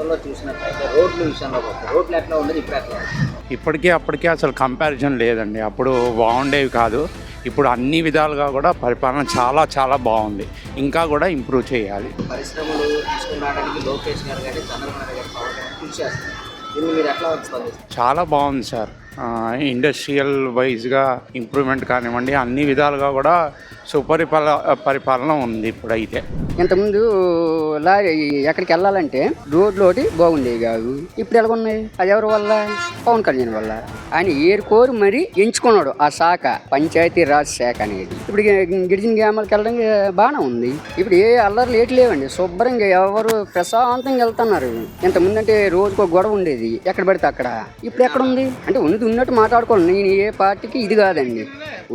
గతంలో చూసినట్లయితే రోడ్ల విషయంలోకి వస్తే రోడ్లు ఎట్లా ఉండదు, ఇప్పుడు ఎట్లా ఉంది? ఇప్పటికీ అప్పటికీ అసలు కంపారిజన్ లేదండి. అప్పుడు బాగుండేవి కాదు. ఇప్పుడు అన్ని విధాలుగా కూడా పరిపాలన చాలా చాలా బాగుంది. ఇంకా కూడా ఇంప్రూవ్ చేయాలి. పరిశ్రమలు తీసుకుని రావడానికి లోకేష్ గారు కానీ చంద్రబాబు నాయుడు గారు పవన్ కళ్యాణ్ కృషి చేస్తున్నారు. దీన్ని మీరు ఎట్లా స్పందిస్తారు? చాలా బాగుంది సార్. ఇండస్ట్రియల్ వైజ్గా ఇంప్రూవ్మెంట్ కానివ్వండి, అన్ని విధాలుగా కూడా పరిపాలన ఉంది ఇప్పుడైతే. ఇంతకుముందు లారీ ఎక్కడికి వెళ్ళాలంటే రోడ్లు ఒకటి బాగుండేవి కాదు. ఇప్పుడు ఎలా ఉన్నాయి? అది ఎవరి వల్ల? పవన్ కళ్యాణ్ వల్ల. ఆయన ఏరుకోరు మరి ఎంచుకున్నాడు ఆ శాఖ, పంచాయతీ రాజ్ శాఖ అనేది. ఇప్పుడు గిరిజన గ్రామాలకు వెళ్ళడానికి బాగానే ఉంది. ఇప్పుడు ఏ అల్లర్లు ఏటి లేవండి, శుభ్రంగా ఎవరు ప్రశాంతంగా వెళ్తున్నారు. ఇంతకుముందు అంటే రోజుకో గొడవ ఉండేది ఎక్కడ పడితే అక్కడ. ఇప్పుడు ఎక్కడ ఉంది అంటే ఉన్నది ఉన్నట్టు మాట్లాడుకోవాలి. నేను ఏ పార్టీకి ఇది కాదండి,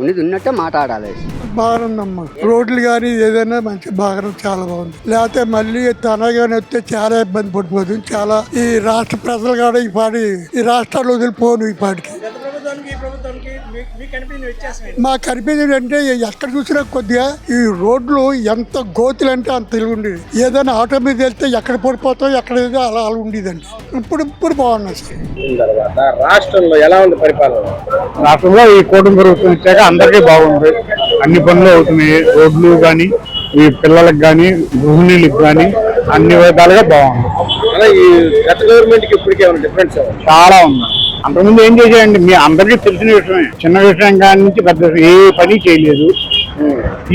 ఉన్నది ఉన్నట్టే మాట్లాడాలి. బాగుందమ్మా, రోడ్లు కానీ ఏదైనా మంచి బాగా చాలా బాగుంది. లేకపోతే మళ్ళీ తనగానే వస్తే చాలా ఇబ్బంది పడిపోతుంది. చాలా ఈ రాష్ట్ర ప్రజలు కూడా ఈ రాష్ట్రాలు వదిలిపోను ఈ పాటికి. మాకు కనిపించింది అంటే ఎక్కడ చూసినా కొద్దిగా ఈ రోడ్లు ఎంత గోతులు అంటే అంత ఉండేది. ఏదైనా ఆటో మీద వెళ్తే ఎక్కడ పడిపోతాం ఎక్కడ అలా ఉండేదండి. ఇప్పుడు బాగున్నాయి సార్. రాష్ట్రంలో ఎలా ఉంది పరిపాలన? రాష్ట్రంలో ఈ కూటమి ప్రభుత్వం వచ్చాక అందరికీ బాగుంది. అన్ని పనులు అవుతున్నాయి. రోడ్లు కానీ, ఈ పిల్లలకు కానీ, గృహిణులకు కానీ అన్ని విధాలుగా బాగుంది. ఈ గత గవర్నమెంట్ కి ఇప్పటికే డిఫరెన్స్ చాలా ఉంది. అంతకుముందు ఏం చేసేయండి, మీ అందరికీ తెలిసిన విషయమే. చిన్న విషయం కాడి నుంచి పెద్ద ఏ పని చేయలేదు.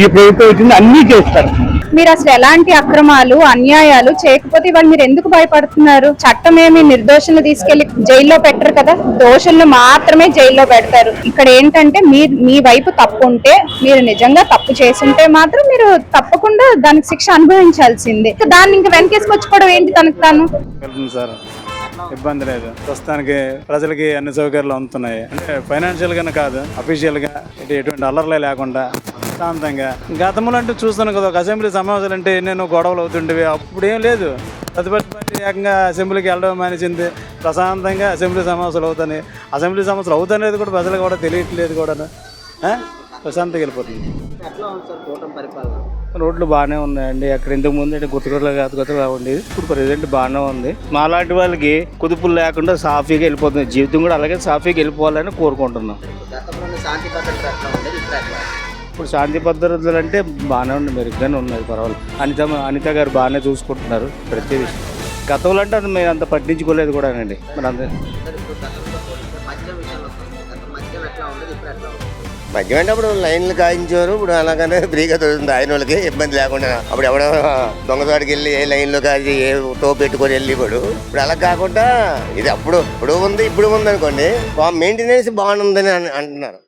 ఈ ప్రభుత్వం వచ్చింది అన్నీ చేస్తారు. మీరు అసలు ఎలాంటి అక్రమాలు అన్యాయాలు చేయకపోతే ఇవాళ మీరు ఎందుకు భయపడుతున్నారు? చట్టం ఏమి నిర్దోషులను తీసుకెళ్లి జైల్లో పెట్టరు కదా, దోషులను మాత్రమే జైల్లో పెడతారు. ఇక్కడ ఏంటంటే మీ వైపు తప్పు ఉంటే, మీరు నిజంగా తప్పు చేసుంటే మాత్రం మీరు తప్పకుండా దానికి శిక్ష అనుభవించాల్సిందే. దాన్ని ఇంకా వెనకేసుకొచ్చుకోవడం ఏంటి తనకు తాను? సార్ ఇబ్బంది లేదు. ప్రస్తుతానికి ప్రజలకి అన్ని సౌకర్యాలు అందుతున్నాయి. అంటే ఫైనాన్షియల్ గానే కాదు, అఫీషియల్ గా ఎటువంటి అల్లర్లే లేకుండా ప్రశాంతంగా. గతంలో అంటే చూస్తాను కదా, ఒక అసెంబ్లీ సమావేశాలు అంటే ఎన్నెన్నో గొడవలు అవుతుండేవి. అప్పుడు ఏం లేదు, ప్రతిపక్ష పార్టీ ఏకంగా అసెంబ్లీకి వెళ్ళడం మానేసింది. ప్రశాంతంగా అసెంబ్లీ సమావేశాలు అవుతాయి. అసెంబ్లీ సమావేశాలు అవుతానేది కూడా ప్రజలకు కూడా తెలియట్లేదు కూడా. ప్రశాంతంగా వెళ్ళిపోతుంది. రోడ్లు బాగానే ఉన్నాయండి. అక్కడ ఇంతకు ముందు అంటే గుర్తుగా ఉండేది, ఇప్పుడు ప్రెసెంట్ బాగానే ఉంది. మాలాంటి వాళ్ళకి కుదుపులు లేకుండా సాఫీగా వెళ్ళిపోతుంది. జీవితం కూడా అలాగే సాఫీగా వెళ్ళిపోవాలని కోరుకుంటున్నాం. ఇప్పుడు శాంతి భద్రతలు అంటే బాగానే ఉంది, మెరుగ్గానే ఉన్నది, పర్వాలేదు. అనిత గారు బాగానే చూసుకుంటున్నారు ప్రతి విషయం. గతంలో అంటే అది మేము అంత పట్టించుకోలేదు కూడా అండి. మరి అంతే. మద్యం అంటే అప్పుడు లైన్లు కాయించారు. ఇప్పుడు అలాగనే ఫ్రీగా దొరుకుతుంది ఆయన వాళ్ళకి, ఇబ్బంది లేకుండా. అప్పుడు ఎవడో దొంగతోటికి వెళ్ళి ఏ లైన్లో కాల్చి ఏ తో పెట్టుకొని వెళ్ళి ఇప్పుడు అలా కాకుండా ఇది అప్పుడు ఉంది, ఇప్పుడు ఉంది అనుకోండి. మెయింటెనెన్స్ బాగుందని అంటున్నారు.